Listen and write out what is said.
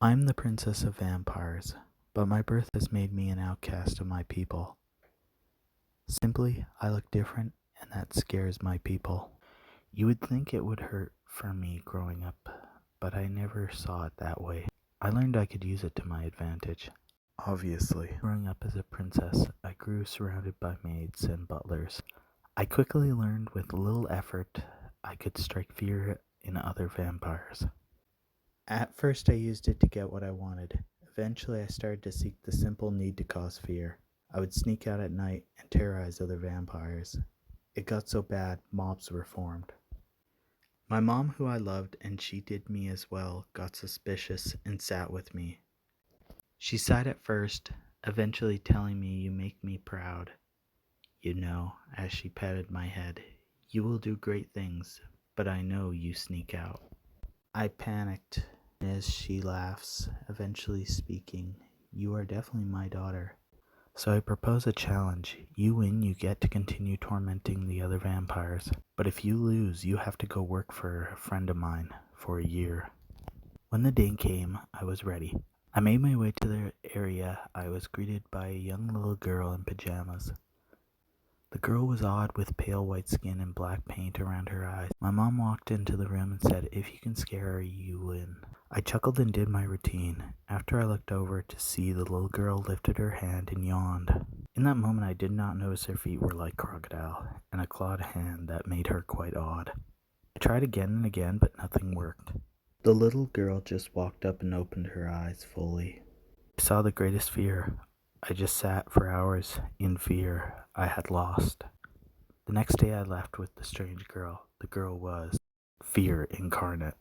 I'm the princess of vampires, but my birth has made me an outcast of my people. Simply, I look different, and that scares my people. You would think it would hurt for me growing up, but I never saw it that way. I learned I could use it to my advantage. Obviously, growing up as a princess, I grew surrounded by maids and butlers. I quickly learned with little effort I could strike fear in other vampires. At first, I used it to get what I wanted. Eventually, I started to seek the simple need to cause fear. I would sneak out at night and terrorize other vampires. It got so bad, mobs were formed. My mom, who I loved and she did me as well, got suspicious and sat with me. She sighed at first, eventually telling me, "You make me proud. You know," as she patted my head, "you will do great things, but I know you sneak out." I panicked as she laughs, eventually speaking, "You are definitely my daughter." So I propose a challenge. You win, you get to continue tormenting the other vampires. But if you lose, you have to go work for a friend of mine for a year. When the day came, I was ready. I made my way to the area. I was greeted by a young little girl in pajamas. The girl was odd with pale white skin and black paint around her eyes. My mom walked into the room and said, "If you can scare her, you win." I chuckled and did my routine. After I looked over to see the little girl lifted her hand and yawned. In that moment, I did not notice her feet were like crocodile, and a clawed hand that made her quite odd. I tried again and again, but nothing worked. The little girl just walked up and opened her eyes fully. I saw the greatest fear. I just sat for hours in fear I had lost. The next day I left with the strange girl. The girl was fear incarnate.